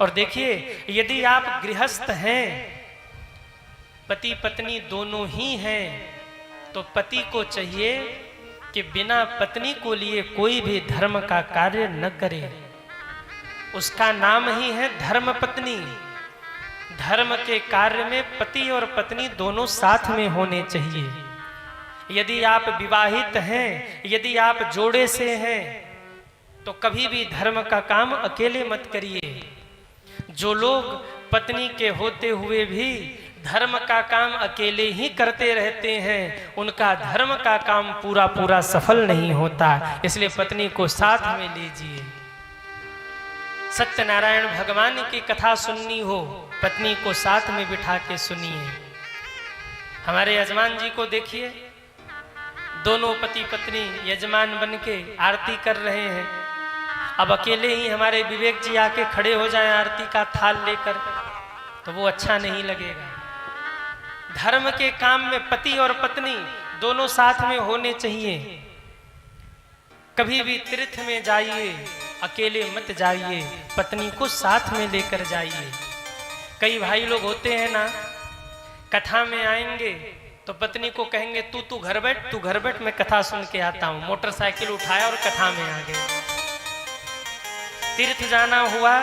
और देखिए, यदि आप गृहस्थ हैं, पति पत्नी दोनों ही हैं, तो पति को चाहिए कि बिना पत्नी को लिए कोई भी धर्म का कार्य न करे। उसका नाम ही है धर्म पत्नी। धर्म के कार्य में पति और पत्नी दोनों साथ में होने चाहिए। यदि आप विवाहित हैं, यदि आप जोड़े से हैं, तो कभी भी धर्म का काम अकेले मत करिए। जो लोग पत्नी के होते हुए भी धर्म का काम अकेले ही करते रहते हैं, उनका धर्म का काम पूरा पूरा सफल नहीं होता। इसलिए पत्नी को साथ में लीजिए। सत्यनारायण भगवान की कथा सुननी हो, पत्नी को साथ में बिठा के सुनिए। हमारे यजमान जी को देखिए, दोनों पति पत्नी यजमान बन के आरती कर रहे हैं। अब अकेले ही हमारे विवेक जी आके खड़े हो जाएं आरती का थाल लेकर, तो वो अच्छा नहीं लगेगा। धर्म के काम में पति और पत्नी दोनों साथ में होने चाहिए। कभी भी तीर्थ में जाइए, अकेले मत जाइए, पत्नी को साथ में लेकर जाइए। कई भाई लोग होते हैं ना, कथा में आएंगे तो पत्नी को कहेंगे तू घर बैठ, तू घर बैठ, मैं कथा सुन के आता हूं। मोटरसाइकिल उठाया और कथा में आ गए। तीर्थ जाना हुआ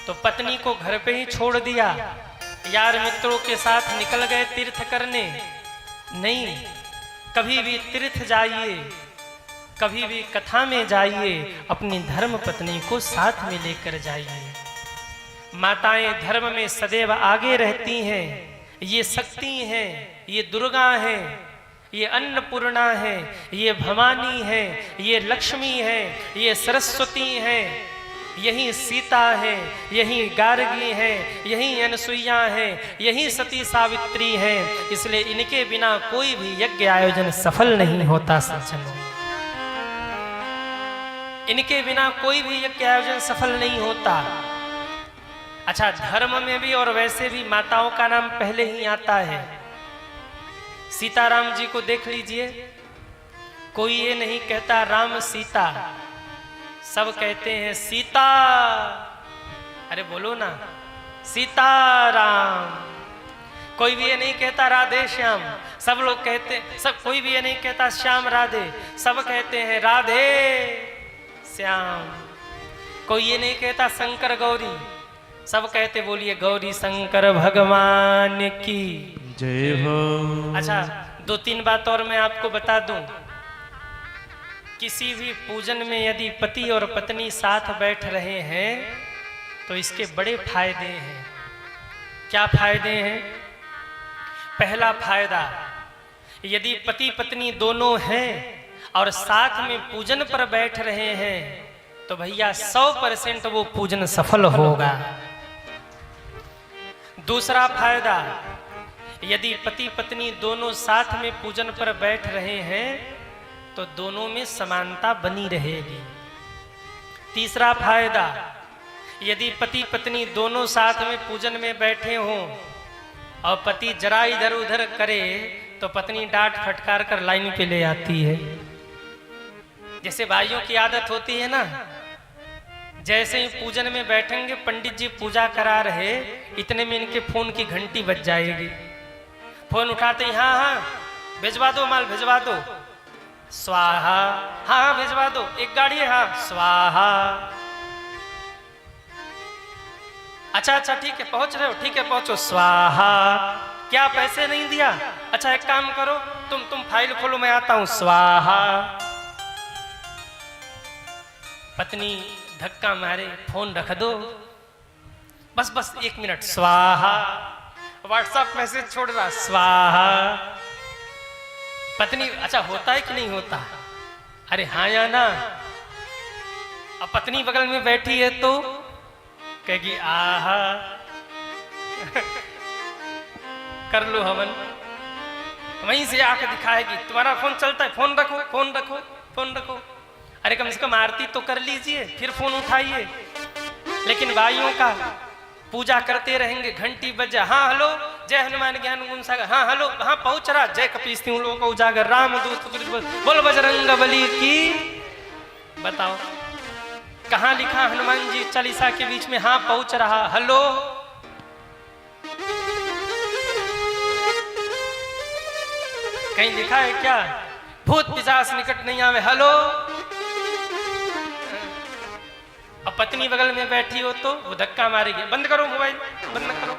तो पत्नी को घर पे ही छोड़ दिया, यार मित्रों के साथ निकल गए तीर्थ करने। नहीं, कभी भी तीर्थ जाइए, कभी भी कथा में जाइए, अपनी धर्म पत्नी को साथ में लेकर जाइए। माताएं धर्म में सदैव आगे रहती हैं। ये शक्ति हैं, ये दुर्गा हैं, ये अन्नपूर्णा है, ये भवानी है, ये लक्ष्मी है, ये सरस्वती है, यही सीता है, यही गार्गी है, यही अनसुईया है, यही सती सावित्री है। इसलिए इनके बिना कोई भी यज्ञ आयोजन सफल नहीं होता सज्जनों। इनके बिना कोई भी यज्ञ आयोजन सफल नहीं होता। अच्छा, धर्म में भी और वैसे भी माताओं का नाम पहले ही आता है। सीताराम जी को देख लीजिए, कोई ये नहीं कहता राम सीता, सब कहते हैं सीता। अरे बोलो ना, सीताराम। कोई भी ये नहीं कहता राधे श्याम, सब लोग कहते, सब कोई भी ये नहीं कहता श्याम राधे, सब कहते हैं राधे श्याम। कोई ये नहीं कहता शंकर गौरी, सब कहते बोलिए गौरी शंकर भगवान की जय हो। अच्छा, दो तीन बात और मैं आपको बता दूं। किसी भी पूजन में यदि पति और पत्नी साथ बैठ रहे हैं तो इसके बड़े फायदे हैं। क्या फायदे हैं? पहला फायदा, यदि पति पत्नी दोनों हैं और साथ में पूजन पर बैठ रहे हैं तो भैया 100% वो पूजन सफल होगा। दूसरा फायदा, यदि पति पत्नी दोनों साथ में पूजन पर बैठ रहे हैं तो दोनों में समानता बनी रहेगी। तीसरा फायदा, यदि पति पत्नी दोनों साथ में पूजन में बैठे हों और पति जरा इधर उधर करे तो पत्नी डांट फटकार कर लाइन पे ले आती है। जैसे भाइयों की आदत होती है ना, जैसे ही पूजन में बैठेंगे, पंडित जी पूजा करा रहे, इतने में इनके फोन की घंटी बज जाएगी। फोन उठाते ही हाँ हाँ भिजवा दो, माल भिजवा दो, स्वाहा, हाँ भिजवा दो, एक गाड़ी है, हाँ स्वाहा। अच्छा अच्छा ठीक है, पहुंच रहे हो, ठीक है पहुंचो, स्वाहा। क्या पैसे नहीं दिया? अच्छा एक काम करो, तुम फाइल खोलो, मैं आता हूं, स्वाहा। पत्नी धक्का मारे, फोन रख दो, बस बस 1 मिनट, स्वाहा। व्हाट्सएप मैसेज छोड़ रहा, स्वाहा। पत्नी, अच्छा होता है कि नहीं होता? अरे हाँ या ना? अब पत्नी बगल में बैठी है तो कहेगी आहा कर लो हवन। वहीं से आकर दिखाएगी, तुम्हारा फोन चलता है, फोन रखो फोन रखो फोन रखो। अरे कम से कम आरती तो कर लीजिए, फिर फोन उठाइए। लेकिन भाइयों का पूजा करते रहेंगे, घंटी बजे, हाँ हेलो, जय हनुमान ज्ञान गुण सागर, हाँ हेलो, हाँ पहुंच रहा, जय कपीस उन लोगों को उजागर, राम दूत बोल बजरंग बली की। बताओ कहाँ लिखा हनुमान जी चालीसा के बीच में हाँ पहुंच रहा, हेलो कहीं लिखा है क्या भूत पिशाच निकट नहीं आवे, हेलो। अब पत्नी बगल में बैठी हो तो वो धक्का मारेगी, बंद करो मोबाइल, बंद करो।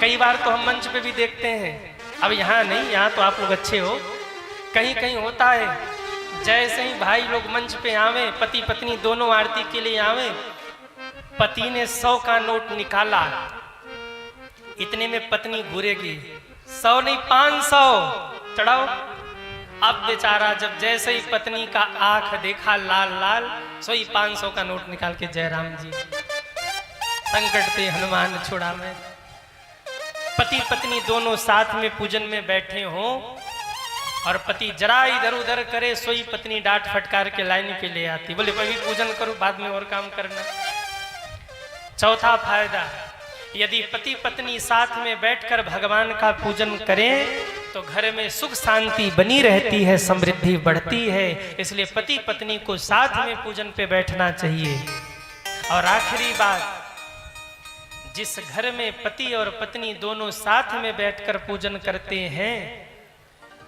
कई बार तो हम मंच पे भी देखते हैं, अब यहाँ नहीं, यहाँ तो आप लोग अच्छे हो, कहीं कहीं होता है जैसे ही भाई लोग मंच पे आवे, पति पत्नी दोनों आरती के लिए आवे, पति ने 100 का नोट निकाला, इतने में पत्नी घूरेगी, 100 नहीं 500 चढ़ाओ। अब बेचारा जब जैसे ही पत्नी का आंख देखा लाल लाल, सोई 500 का नोट निकाल के जय राम जी संकट पे हनुमान छुड़ा में। पति पत्नी दोनों साथ में पूजन में बैठे हों और पति जरा इधर उधर करे, सोई पत्नी डांट फटकार के लाइन पे ले आती, बोले अभी पूजन करो बाद में और काम करना। चौथा फायदा, यदि पति पत्नी साथ में बैठकर भगवान का पूजन करें तो घर में सुख शांति बनी रहती है, समृद्धि बढ़ती है, इसलिए पति पत्नी को साथ में पूजन पे बैठना चाहिए। और आखिरी बात, जिस घर में पति और पत्नी दोनों साथ में बैठकर पूजन करते हैं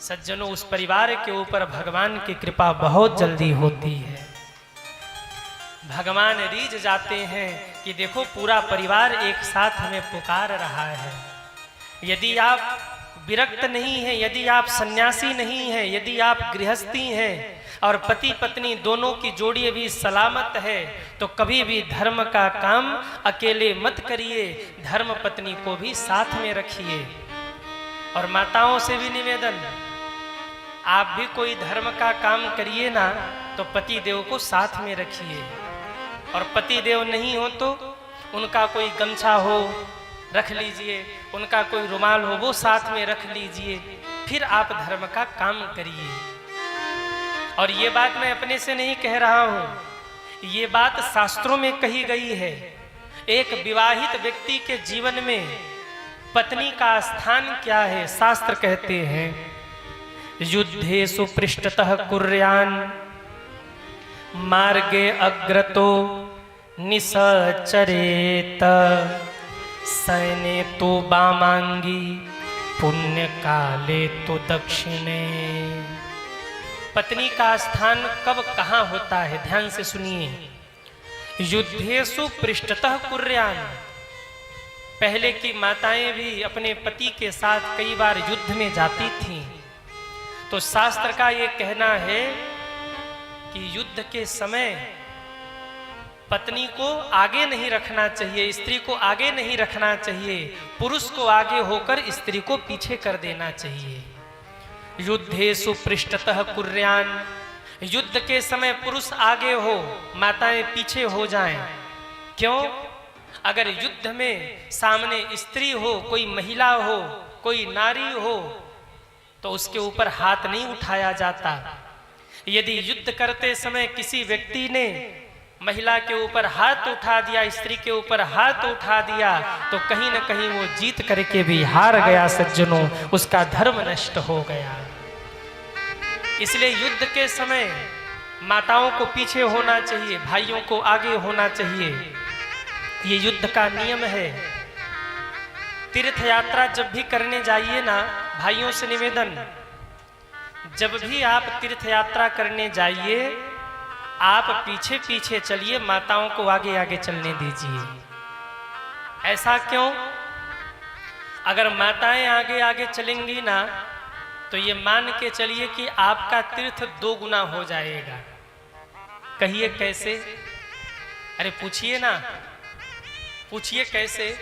सज्जनों, उस परिवार के ऊपर भगवान की कृपा बहुत जल्दी होती है। भगवान रीझ जाते हैं कि देखो पूरा परिवार एक साथ हमें पुकार रहा है। यदि आप विरक्त नहीं हैं, यदि आप सन्यासी नहीं हैं, यदि आप गृहस्थी हैं और पति पत्नी दोनों की जोड़ी भी सलामत है तो कभी भी धर्म का काम अकेले मत करिए, धर्म पत्नी को भी साथ में रखिए। और माताओं से भी निवेदन, आप भी कोई धर्म का काम करिए ना तो पति देव को साथ में रखिए, और पति देव नहीं हो तो उनका कोई गमछा हो रख लीजिए, उनका कोई रुमाल हो वो साथ में रख लीजिए, फिर आप धर्म का काम करिए। और ये बात मैं अपने से नहीं कह रहा हूं, ये बात शास्त्रों में कही गई है। एक विवाहित व्यक्ति के जीवन में पत्नी का स्थान क्या है, शास्त्र कहते हैं युद्धेषु पृष्ठतः कुर्यान् मार्गे अग्रतो निसचरेत सैने तो वामांगी पुण्य काले तो दक्षिणे। पत्नी का स्थान कब कहाँ होता है, ध्यान से सुनिए। युद्धेषु पृष्ठतः कुर्यान्, पहले की माताएं भी अपने पति के साथ कई बार युद्ध में जाती थीं, तो शास्त्र का ये कहना है कि युद्ध के समय पत्नी को आगे नहीं रखना चाहिए, स्त्री को आगे नहीं रखना चाहिए, पुरुष को आगे होकर स्त्री को पीछे कर देना चाहिए। युद्धेषु पृष्ठतः कुर्यान्, युद्ध के समय पुरुष आगे हो, माताएं पीछे हो जाएं। क्यों? अगर युद्ध में सामने स्त्री हो, कोई महिला हो, कोई नारी हो तो उसके ऊपर हाथ नहीं उठाया जाता। यदि युद्ध करते समय किसी व्यक्ति ने महिला के ऊपर हाथ उठा दिया, स्त्री के ऊपर हाथ उठा दिया तो कहीं न कहीं वो जीत करके भी हार गया सज्जनों, उसका धर्म नष्ट हो गया। इसलिए युद्ध के समय माताओं को पीछे होना चाहिए, भाइयों को आगे होना चाहिए, ये युद्ध का नियम है। तीर्थ यात्रा जब भी करने जाइए ना, भाइयों से निवेदन, जब भी आप तीर्थ यात्रा करने जाइए आप पीछे पीछे चलिए, माताओं को आगे आगे चलने दीजिए। ऐसा क्यों? अगर माताएं आगे आगे चलेंगी ना तो ये मान के चलिए कि आपका तीर्थ 2 गुना हो जाएगा। कहिए कैसे? अरे पूछिए ना, पूछिए कैसे?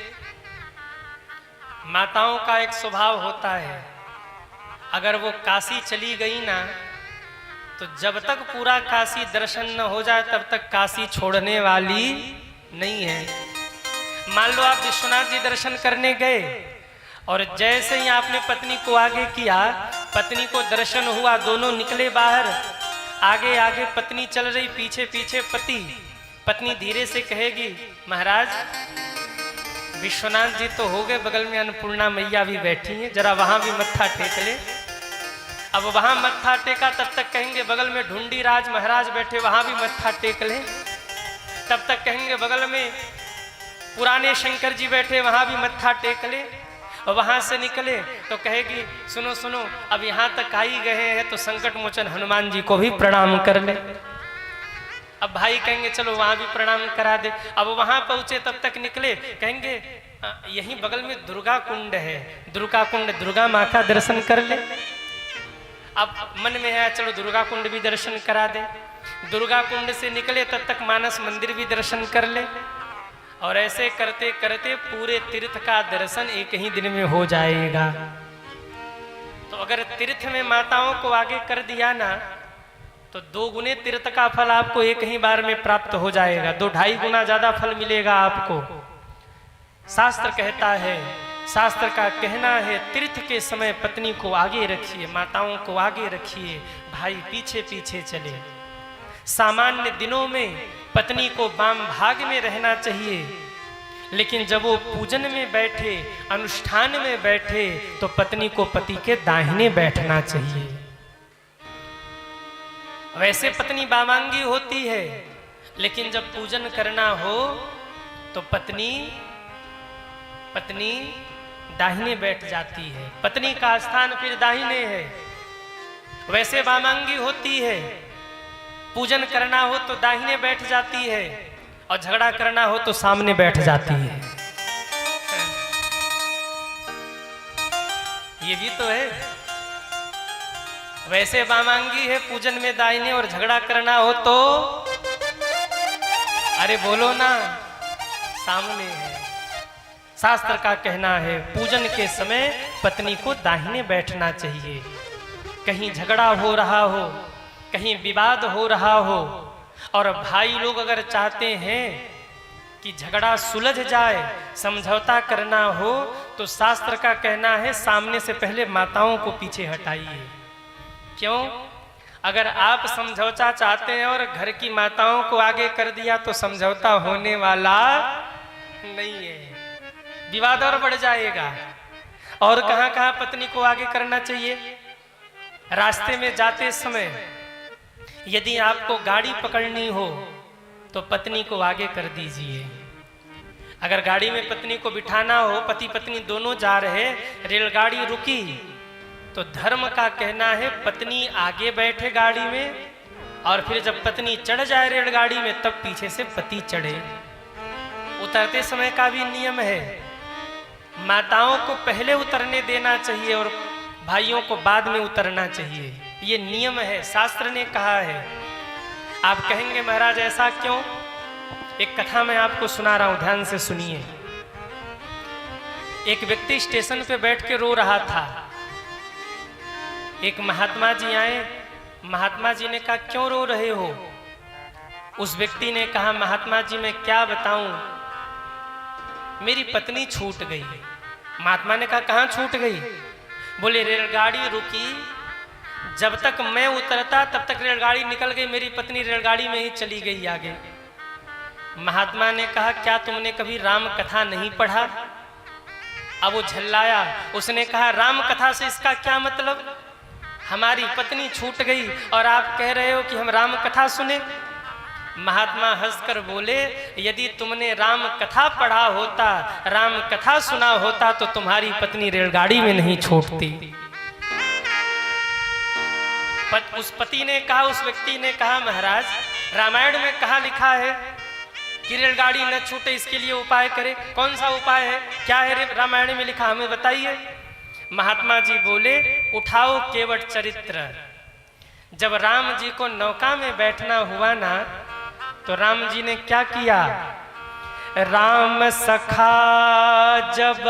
माताओं का एक स्वभाव होता है, अगर वो काशी चली गई ना तो जब तक पूरा काशी दर्शन न हो जाए तब तक काशी छोड़ने वाली नहीं है। मान लो आप विश्वनाथ जी दर्शन करने गए और जैसे ही आपने पत्नी को आगे किया, पत्नी को दर्शन हुआ, दोनों निकले बाहर, आगे आगे पत्नी चल रही, पीछे पीछे पति। पत्नी धीरे से कहेगी महाराज विश्वनाथ जी तो हो गए, बगल में अन्नपूर्णा मैया भी बैठी हैं, जरा वहां भी मत्था टेक ले। अब वहां मत्था टेका तब तक कहेंगे बगल में ढूंढी राज महाराज बैठे, वहां भी मत्था टेक ले। तब तक कहेंगे बगल में पुराने शंकर जी बैठे, वहां भी मत्था टेक ले। और वहां से निकले तो कहेगी सुनो सुनो, अब यहाँ तक आ ही गए हैं तो संकट मोचन हनुमान जी को भी प्रणाम कर ले। अब भाई कहेंगे चलो वहां भी प्रणाम करा दे। अब वहां पहुंचे तब तक निकले, कहेंगे यहीं बगल में दुर्गा कुंड है, दुर्गा कुंड, दुर्गा माँ का दर्शन कर ले। अब मन में है चलो दुर्गा कुंड भी दर्शन करा दे। दुर्गा कुंड से निकले तब तक मानस मंदिर भी दर्शन कर ले। और ऐसे करते करते पूरे तीर्थ का दर्शन एक ही दिन में हो जाएगा। तो अगर तीर्थ में माताओं को आगे कर दिया ना, तो 2 गुने तीर्थ का फल आपको एक ही बार में प्राप्त हो जाएगा, 2-2.5 गुना ज्यादा फल मिलेगा आपको। शास्त्र कहता है, शास्त्र का कहना है, तीर्थ के समय पत्नी को आगे रखिए, माताओं को आगे रखिए, भाई पीछे पीछे चले। सामान्य दिनों में पत्नी को वाम भाग में रहना चाहिए, लेकिन जब वो पूजन में बैठे, अनुष्ठान में बैठे, तो पत्नी को पति के दाहिने बैठना चाहिए। वैसे पत्नी वामांगी होती है, लेकिन जब पूजन करना हो तो पत्नी दाहिने बैठ जाती है। पत्नी का स्थान फिर दाहिने है। वैसे वामांगी होती है, पूजन करना हो तो दाहिने बैठ जाती है, और झगड़ा करना हो तो सामने बैठ जाती है। ये भी तो है। वैसे वामांगी है, पूजन में दाहिने, और झगड़ा करना हो तो अरे बोलो ना, सामने है। शास्त्र का कहना है पूजन के समय पत्नी को दाहिने बैठना चाहिए। कहीं झगड़ा हो रहा हो, कहीं विवाद हो रहा हो, और भाई लोग अगर चाहते हैं कि झगड़ा सुलझ जाए, समझौता करना हो, तो शास्त्र का कहना है सामने से पहले माताओं को पीछे हटाइए। क्यों? अगर आप समझौता चाहते हैं और घर की माताओं को आगे कर दिया तो समझौता होने वाला नहीं है, विवाद और बढ़ जाएगा। और कहां कहां पत्नी को आगे करना चाहिए? रास्ते में जाते समय यदि आपको गाड़ी पकड़नी हो तो पत्नी को आगे कर दीजिए। अगर गाड़ी में पत्नी को बिठाना हो, पति पत्नी दोनों जा रहे, रेलगाड़ी रुकी, तो धर्म का कहना है पत्नी आगे बैठे गाड़ी में, और फिर जब पत्नी चढ़ जाए रेलगाड़ी में तब पीछे से पति चढ़े। उतरते समय का भी नियम है, माताओं को पहले उतरने देना चाहिए और भाइयों को बाद में उतरना चाहिए। ये नियम है, शास्त्र ने कहा है। आप कहेंगे महाराज ऐसा क्यों? एक कथा मैं आपको सुना रहा हूं, ध्यान से सुनिए। एक व्यक्ति स्टेशन पे बैठ के रो रहा था। एक महात्मा जी आए, महात्मा जी ने कहा क्यों रो रहे हो? उस व्यक्ति ने कहा महात्मा जी मैं क्या बताऊं, मेरी पत्नी छूट गई। महात्मा ने कहा कहां छूट गई? बोले रेलगाड़ी रुकी, जब तक मैं उतरता तब तक रेलगाड़ी निकल गई, मेरी पत्नी रेलगाड़ी में ही चली गई आगे। महात्मा ने कहा क्या तुमने कभी राम कथा नहीं पढ़ा? अब वो झल्लाया, उसने कहा राम कथा से इसका क्या मतलब? हमारी पत्नी छूट गई और आप कह रहे हो कि हम राम कथा सुने? महात्मा हंसकर बोले यदि तुमने राम कथा पढ़ा होता, राम कथा सुना होता, तो तुम्हारी पत्नी रेलगाड़ी में नहीं छूटती। उस पति ने कहा, उस व्यक्ति ने कहा महाराज रामायण में कहा लिखा है कि रेलगाड़ी न छूटे, इसके लिए उपाय करे। कौन सा उपाय है? क्या है रामायण में लिखा, हमें बताइए। महात्मा जी बोले उठाओ केवट चरित्र। जब राम जी को नौका में बैठना हुआ ना, तो राम जी ने क्या किया? राम सखा जब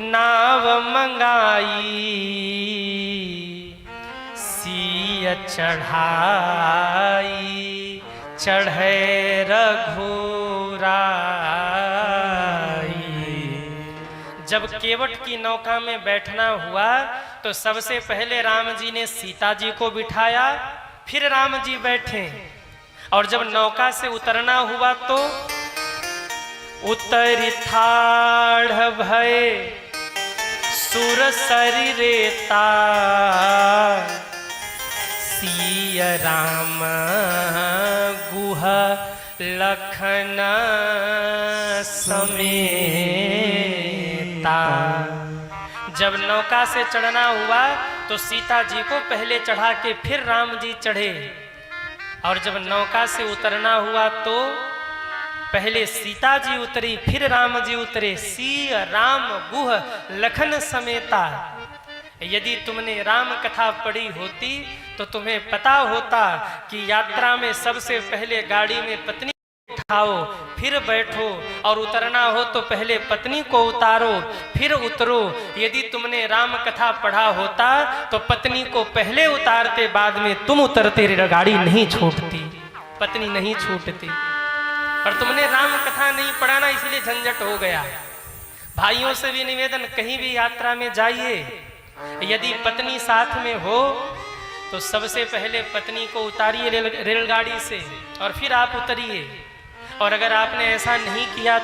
नाव मंगाई, सिय चढ़ाई, चढ़े रघुराई। जब केवट की नौका में बैठना हुआ तो सबसे पहले राम जी ने सीता जी को बिठाया, फिर राम जी बैठे। और जब नौका से उतरना हुआ तो उतरी ठाढ़ भय सुर शरीरेता, सिय राम गुह लखन समेता। जब नौका से चढ़ना हुआ तो सीता जी को पहले चढ़ा के फिर राम जी चढ़े, और जब नौका से उतरना हुआ तो पहले सीता जी उतरी फिर राम जी उतरे। सी राम गुह लखन समेता। यदि तुमने राम कथा पढ़ी होती तो तुम्हें पता होता कि यात्रा में सबसे पहले गाड़ी में पत्नी उठाओ फिर बैठो, और उतरना हो तो पहले पत्नी को उतारो फिर उतरो। यदि तुमने राम कथा पढ़ा होता तो पत्नी को पहले उतारते बाद में तुम उतरते, गाड़ी नहीं छूटती, पत्नी नहीं छूटती। और तुमने राम कथा नहीं पढ़ा ना, इसलिए झंझट हो गया। भाइयों से भी निवेदन, कहीं भी यात्रा में जाइए, यदि पत्नी साथ में हो तो सबसे पहले पत्नी को उतारिए रेलगाड़ी से और फिर आप उतरिए। और अगर आपने ऐसा नहीं किया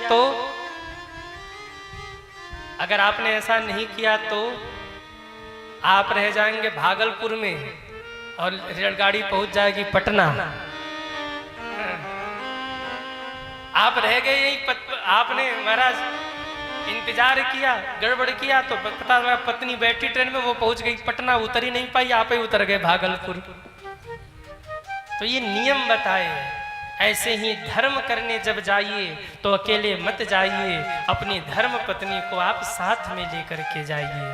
तो आप रह जाएंगे भागलपुर में और रेलगाड़ी पहुंच जाएगी पटना। आप रह गए यही, आपने महाराज इंतजार किया, गड़बड़ किया तो पता लगा पत्नी बैठी ट्रेन में, वो पहुंच गई पटना, उतर ही नहीं पाई, आप ही उतर गए भागलपुर। तो ये नियम बताए। ऐसे ही धर्म करने जब जाइए तो अकेले मत जाइए, अपनी धर्म पत्नी को आप साथ में लेकर के जाइए।